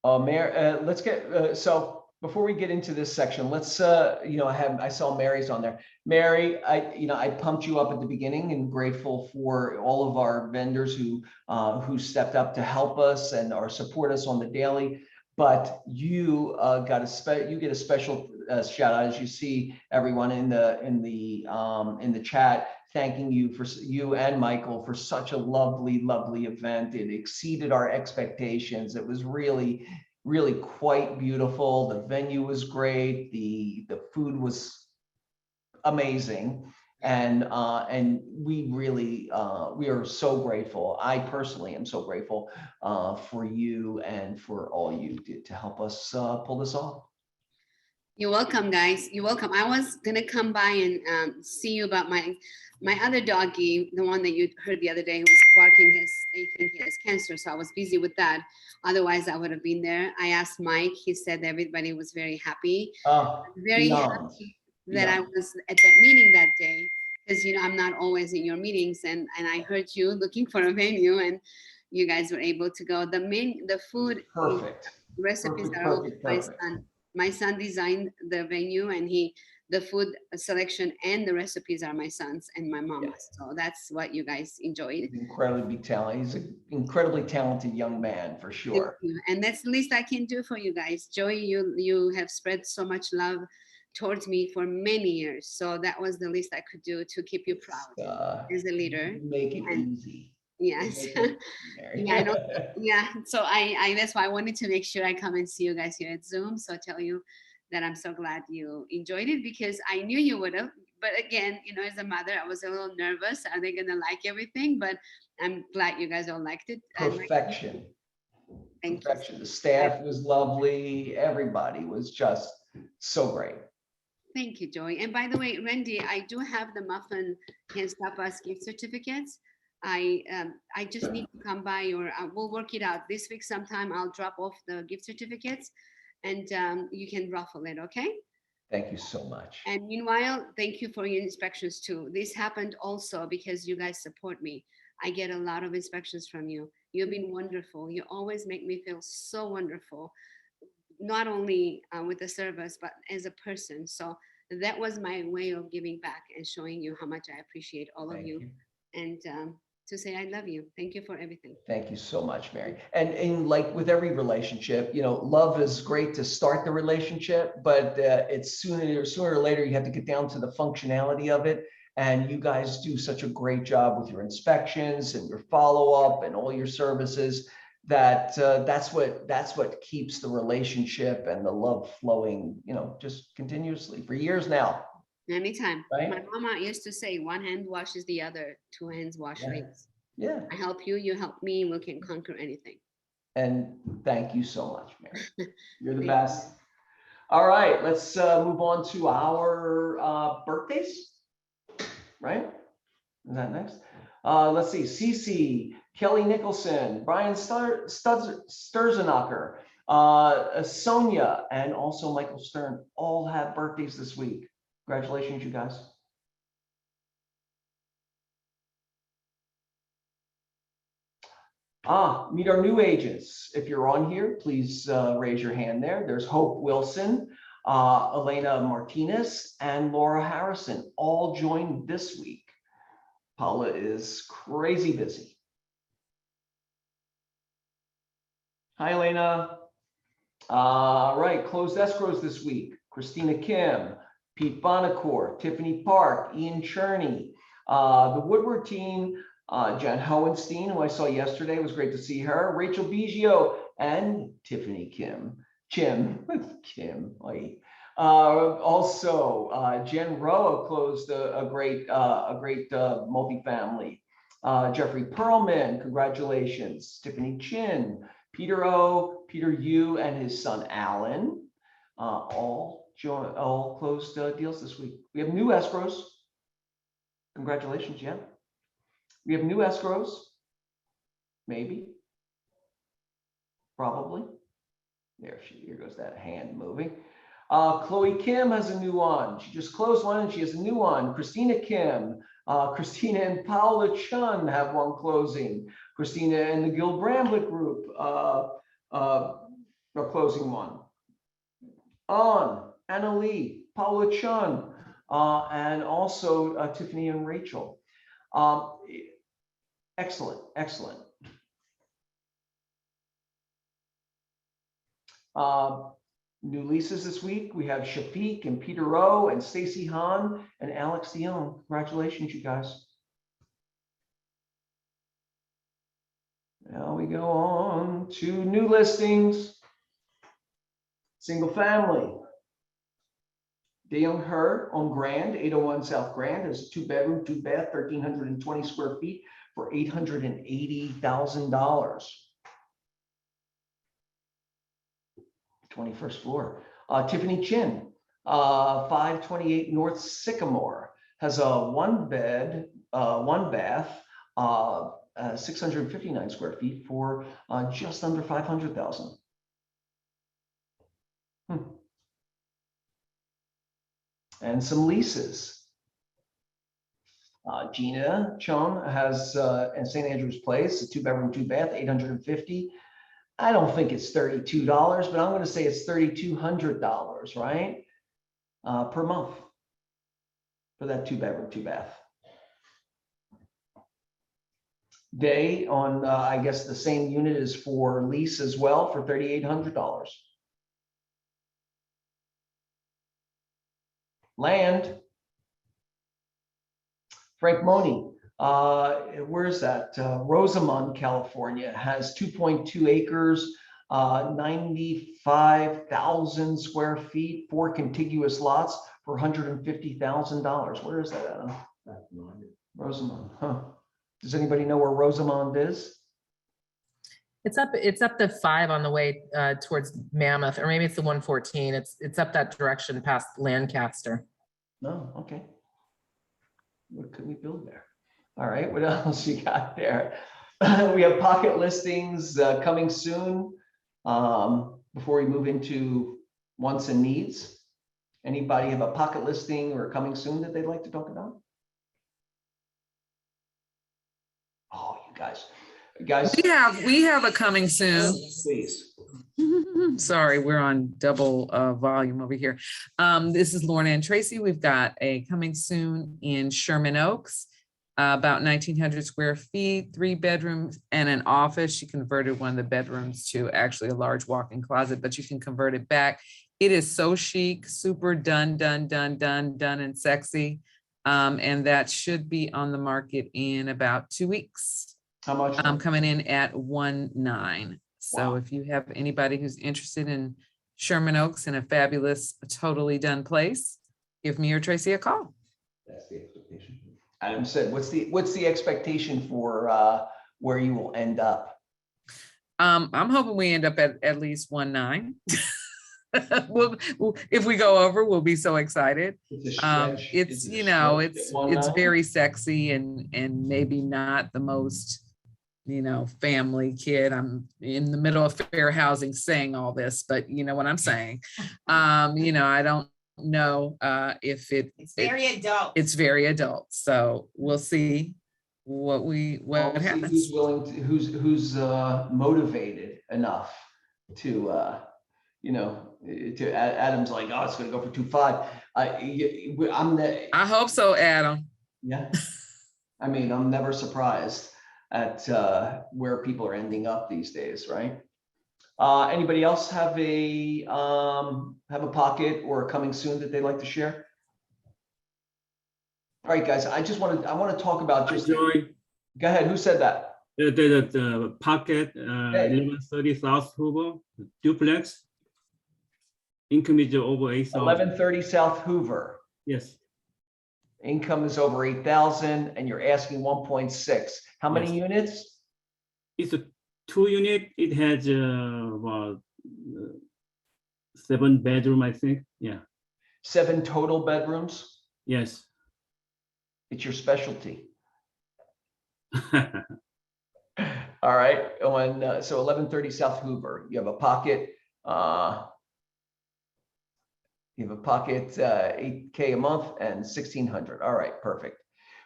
Mayor, let's get so before we get into this section, let's I saw Mary's on there. Mary, I pumped you up at the beginning and grateful for all of our vendors who stepped up to help us and or support us on the daily. But you get a special shout out, as you see everyone in the chat, thanking you and Michael for such a lovely event. It exceeded our expectations. It was really quite beautiful. The venue was great. The food was amazing. And we are so grateful. I personally am so grateful for you and for all you did to help us pull this off. You're welcome, guys. You're welcome. I was gonna come by and see you about my other doggy, the one that you heard the other day, who was barking I think he has cancer. So I was busy with that. Otherwise, I would have been there. I asked Mike. He said everybody was very happy. Very happy that I was at that meeting that day, because I'm not always in your meetings, and I heard you looking for a venue, and you guys were able to go. The food perfect recipes are all my son. My son designed the venue, and the food selection and the recipes are my son's and my mom's. So that's what you guys enjoyed. Incredibly talented. He's an incredibly talented young man, for sure. And that's the least I can do for you guys. Joey, you have spread so much love towards me for many years. So that was the least I could do to keep you proud as a leader. Make it easy. Yes. Mary. Yeah, I know. Yeah, so I that's why I wanted to make sure I come and see you guys here at Zoom. So I tell you that I'm so glad you enjoyed it, because I knew you would have. But again, as a mother, I was a little nervous. Are they gonna like everything? But I'm glad you guys all liked it. Perfection. Thank Perfection. you. The staff was lovely. Everybody was just so great. Thank you, Joey. And by the way, Randy, I do have the Muffin Can't Stop Us gift certificates. I just need to come by, or we'll work it out this week sometime. I'll drop off the gift certificates, and you can raffle it, okay? Thank you so much. And meanwhile, thank you for your inspections too. This happened also because you guys support me. I get a lot of inspections from you. You've been wonderful. You always make me feel so wonderful, not only with the service, but as a person. So that was my way of giving back and showing you how much I appreciate all of you. And to say I love you. Thank you for everything. Thank you so much, Mary. And like with every relationship, love is great to start the relationship, but it's sooner or later you have to get down to the functionality of it. And you guys do such a great job with your inspections and your follow-up and all your services that that's what keeps the relationship and the love flowing, just continuously for years now. Anytime. Right? My mama used to say, one hand washes the other, two hands wash face. Yeah. I help you, you help me, and we can conquer anything. And thank you so much, Mary. You're the best. All right, let's move on to our birthdays. Right? Is that next? Let's see. Cece, Kelly Nicholson, Brian Sturzenacher, Sonia, and also Michael Stern all have birthdays this week. Congratulations, you guys. Meet our new agents. If you're on here, please raise your hand there. There's Hope Wilson, Elena Martinez, and Laura Harrison all joined this week. Paula is crazy busy. Hi, Elena. All right, closed escrows this week. Christina Kim, Pete Bonacore, Tiffany Park, Ian Cherney, the Woodward team, Jen Hohenstein, who I saw yesterday, was great to see her, Rachel Biggio, and Tiffany Kim. Also, Jen Roa closed a great multifamily. Jeffrey Perlman, congratulations. Tiffany Chin, Peter O, Peter Yu, and his son Alan, all closed deals this week. We have new escrows. Congratulations, Jen. We have new escrows. Maybe. Probably. Here goes that hand moving. Chloe Kim has a new one. She just closed one and she has a new one. Christina Kim, Christina and Paula Chun have one closing. Christina and the Gil Bramlett group are closing one. Anna Lee, Paula Chun, and also Tiffany and Rachel. Excellent, excellent. New leases this week. We have Shafiq and Peter Rowe and Stacy Hahn and Alex Dion. Congratulations, you guys. Now we go on to new listings. Single family. Dayon Her on Grand, 801 South Grand. There's a 2-bedroom, 2-bath, 1,320 square feet for $880,000. 21st floor. Tiffany Chin, 528 North Sycamore, has a 1-bed, 1-bath, 659 square feet for just under $500,000. And some leases. Gina Chong has in St. Andrews Place, a 2-bedroom, 2-bath, 850. I don't think it's $32, but I'm going to say it's $3,200, right? Per month for that 2-bedroom, 2-bath. Day on, I guess the same unit is for lease as well for $3,800. Land. Frank Money, Where's that? Rosamond, California has 2.2 acres, 95,000 square feet, 4 contiguous lots for $150,000. Where is that, Adam? Rosamond, huh? Does anybody know where Rosamond is? It's up the 5 on the way towards Mammoth, or maybe it's the 114. It's up that direction past Lancaster. No, okay. What could we build there? All right, what else you got there? We have pocket listings coming soon. Before we move into wants and needs, anybody have a pocket listing or coming soon that they'd like to talk about? Oh, you guys. We have a coming soon. Please. Sorry, we're on double volume over here. This is Lorna and Tracy. We've got a coming soon in Sherman Oaks, about 1,900 square feet, 3 bedrooms and an office. She converted one of the bedrooms to actually a large walk-in closet, but you can convert it back. It is so chic, super done and sexy. And that should be on the market in about 2 weeks. How much? Coming in at 1.9. So Wow. if you have anybody who's interested in Sherman Oaks in a fabulous, totally done place, give me or Tracy a call. That's the expectation. Adam said, what's the expectation for where you will end up? I'm hoping we end up at least 1.9. If we go over, we'll be so excited. It's you know, it's very sexy and maybe not the most, you know, family kid. I'm in the middle of fair housing saying all this, but you know what I'm saying. You know, I don't know if it's very adult. It's very adult. So we'll see what happens. Who's willing to, who's motivated enough to you know, to Adam's like, oh, it's gonna go for 2.5. I hope so, Adam. Yeah. I mean, I'm never surprised at where people are ending up these days, right? Anybody else have a pocket or a coming soon that they'd like to share? All right, guys, I want to talk about just. Go ahead. Who said that? The pocket 1130 South Hoover duplex. Income is over 8,000. 1130 South Hoover. Yes. Income is over 8,000, and you're asking 1.6. How many units? It's a 2-unit. It has about 7 bedroom, I think. Yeah. 7 total bedrooms. Yes. It's your specialty. All right. So 1130 South Hoover. You have a pocket. You have a pocket $8K a month and 1,600. All right, perfect.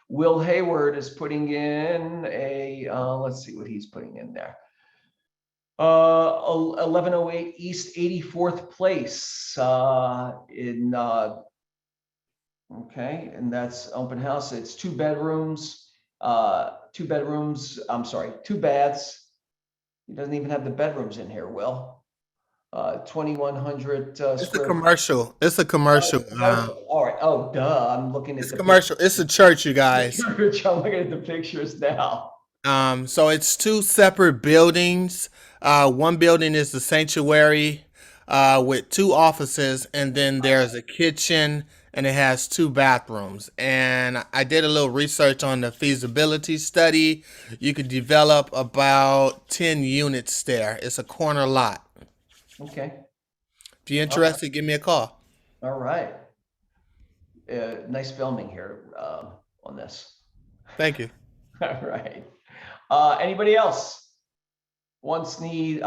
Will Hayward is putting in a, let's see what he's putting in there. 1108 East 84th Place in, okay, and that's open house. It's 2 bedrooms, 2 baths. He doesn't even have the bedrooms in here, Will. 2,100 it's a commercial. It's a commercial. All right. Oh, duh. I'm looking at the commercial. It's a church, you guys. I'm looking at the pictures now. So it's 2 separate buildings. One building is the sanctuary with 2 offices, and then there's a kitchen, and it has 2 bathrooms. And I did a little research on the feasibility study. You could develop about 10 units there. It's a corner lot. Okay. If you're interested, give me a call. All right. Nice filming here on this. Thank you. All right. Anybody else? Sorry.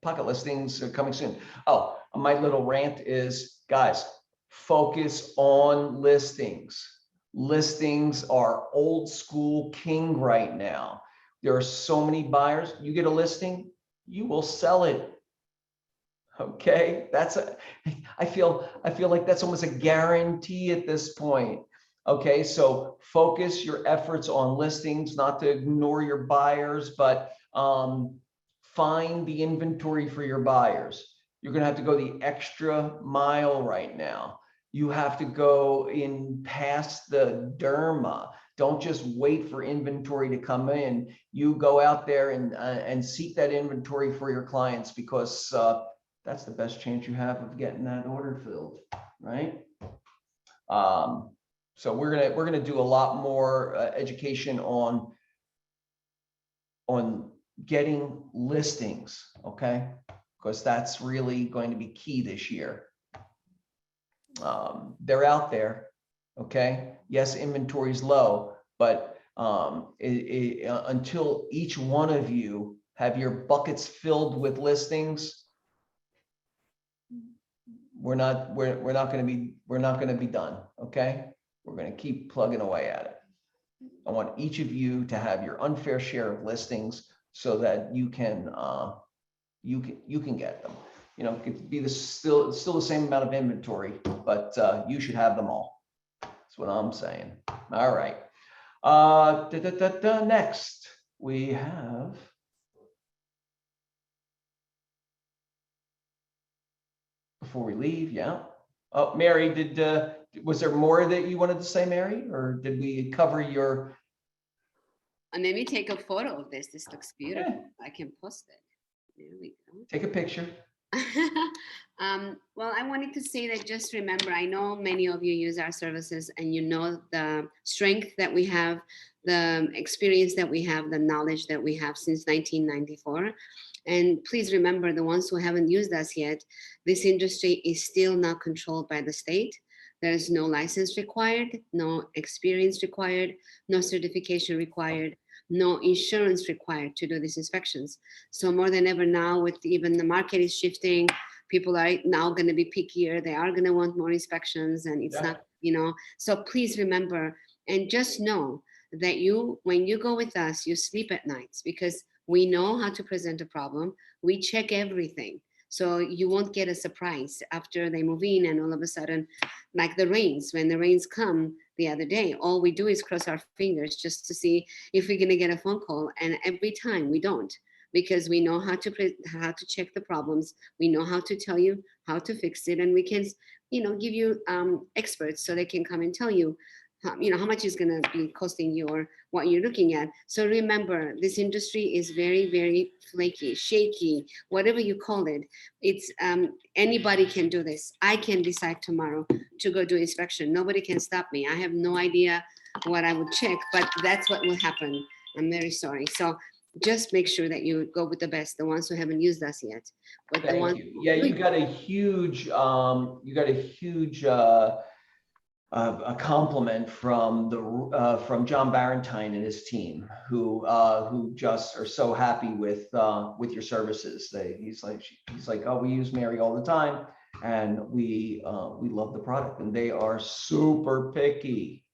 Pocket listings are coming soon. Oh, my little rant is, guys, focus on listings. Listings are old school king right now. There are so many buyers. You get a listing, you will sell it. Okay, I feel like that's almost a guarantee at this point. Okay, so focus your efforts on listings, not to ignore your buyers, but find the inventory for your buyers. You're gonna have to go the extra mile right now. You have to go in past the derma Don't just wait for inventory to come in. You go out there and seek that inventory for your clients, because that's the best chance you have of getting that order filled, right? So we're gonna do a lot more education on getting listings, okay? Because that's really going to be key this year. They're out there, okay? Yes, inventory is low, but until each one of you have your buckets filled with listings, we're not going to be done, okay? We're going to keep plugging away at it. I want each of you to have your unfair share of listings so that you can get them. You know, it could be still the same amount of inventory, but you should have them all. That's what I'm saying. All right. Next we have before we leave, yeah. Oh, Mary, was there more that you wanted to say, Mary, or did we cover your? And let me take a photo of this. This looks beautiful. Yeah. I can post it. There we go. Take a picture. Well, I wanted to say that just remember, I know many of you use our services and you know the strength that we have, the experience that we have, the knowledge that we have since 1994. And please remember, the ones who haven't used us yet, this industry is still not controlled by the state. There's no license required, no experience required, no certification required, no insurance required to do these inspections. So more than ever now, with even the market is shifting, people are now going to be pickier. They are going to want more inspections, and it's not, you know, so please remember and just know that when you go with us, you sleep at nights because we know how to present a problem. We check everything. So you won't get a surprise after they move in and all of a sudden, like the rains, when the rains come the other day, all we do is cross our fingers just to see if we're gonna get a phone call. And every time we don't, because we know how to check the problems. We know how to tell you how to fix it. And we can, you know, give you experts so they can come and tell you, how much is going to be costing you or what you're looking at. So remember, this industry is very, very flaky, shaky, whatever you call it. It's anybody can do this. I can decide tomorrow to go do inspection. Nobody can stop me. I have no idea what I would check, but that's what will happen. I'm very sorry. So just make sure that you go with the best, the ones who haven't used us yet. But the ones, yeah, you got a huge a compliment from John Barentine and his team, who just are so happy with your services. He's like, oh, we use Mary all the time, and we love the product, and they are super picky.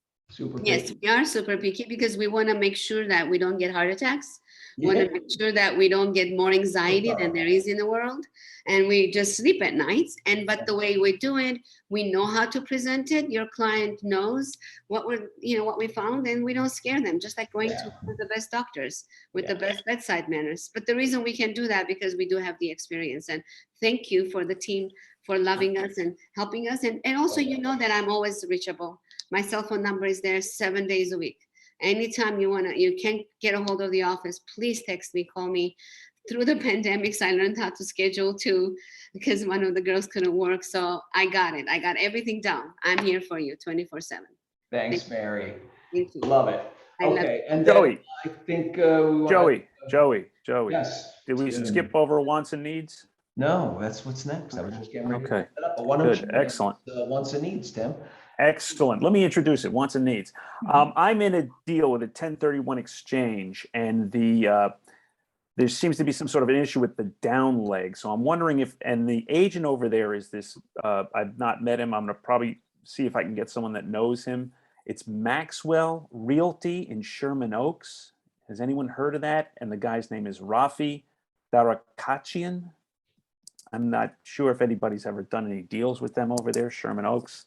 Yes, we are super picky because we want to make sure that we don't get heart attacks. We want to make sure that we don't get more anxiety than there is in the world, and we just sleep at nights. But the way we do it, we know how to present it. Your client knows what we found, and we don't scare them. Just like going to the best doctors with the best bedside manners. But the reason we can do that because we do have the experience. And thank you for the team for loving us and helping us. And also, you know that I'm always reachable. My cell phone number is there 7 days a week. Anytime you can't get a hold of the office, please text me, call me. Through the pandemics, I learned how to schedule too, because one of the girls couldn't work. So I got it. I got everything down. I'm here for you 24/7. Thanks, Mary. Thank you. Love it. Okay, and Joey. I think Joey. Yes. Did we skip over wants and needs? No, that's what's next. I was just getting ready to Okay. set up. But why don't Good. you Excellent. wants and needs, Tim? Excellent. Let me introduce it. Wants and needs. I'm in a deal with a 1031 exchange, and there seems to be some sort of an issue with the down leg. So I'm wondering and the agent over there is this. I've not met him. I'm gonna probably see if I can get someone that knows him. It's Maxwell Realty in Sherman Oaks. Has anyone heard of that? And the guy's name is Rafi Darakachian. I'm not sure if anybody's ever done any deals with them over there, Sherman Oaks.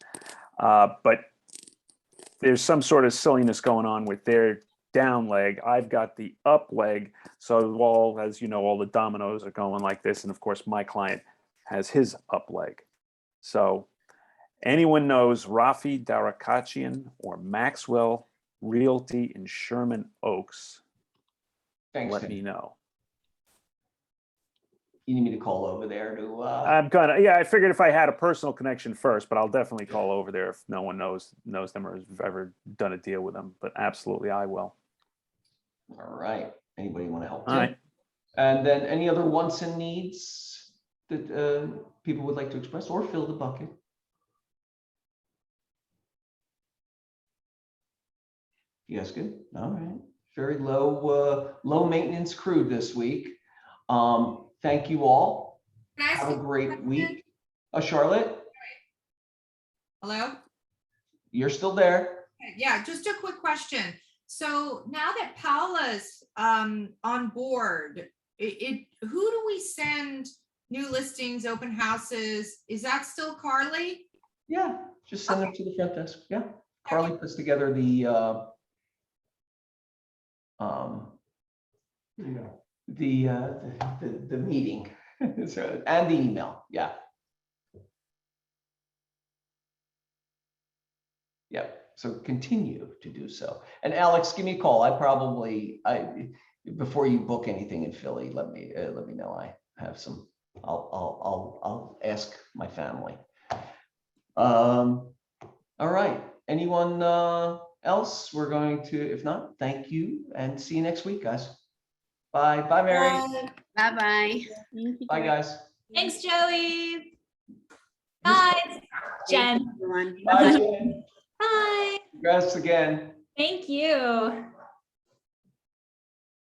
But there's some sort of silliness going on with their down leg. I've got the up leg. So as you know, all the dominoes are going like this. And of course, my client has his up leg. So anyone knows Rafi Darakachian or Maxwell Realty in Sherman Oaks, Thanks, let Tim. me know. You need me to call over there to, Yeah, I figured if I had a personal connection first, but I'll definitely call over there if no one knows them or has ever done a deal with them. But absolutely, I will. all right. Anybody want to help? All right. And then any other wants and needs that people would like to express or fill the bucket? You guys good? All right. Very low maintenance crew this week. Thank you all. Have a great week. Charlotte, Hello? you're still there. Yeah, just a quick question. So now that Paula's on board, who do we send new listings, open houses? Is that still Carly? Yeah, just send them to the front desk. Yeah. Carly puts together the the meeting so, and the email. Yeah. Yep. So continue to do so. And Alex, give me a call. Before you book anything in Philly, let me know. I have some. I'll ask my family. All right. Anyone else? We're going to. If not, thank you and see you next week, guys. Bye. Bye, Mary. Bye bye. Bye, guys. Thanks, Joey. Bye, Jen. Bye, Jen. Bye. Congrats again. Thank you.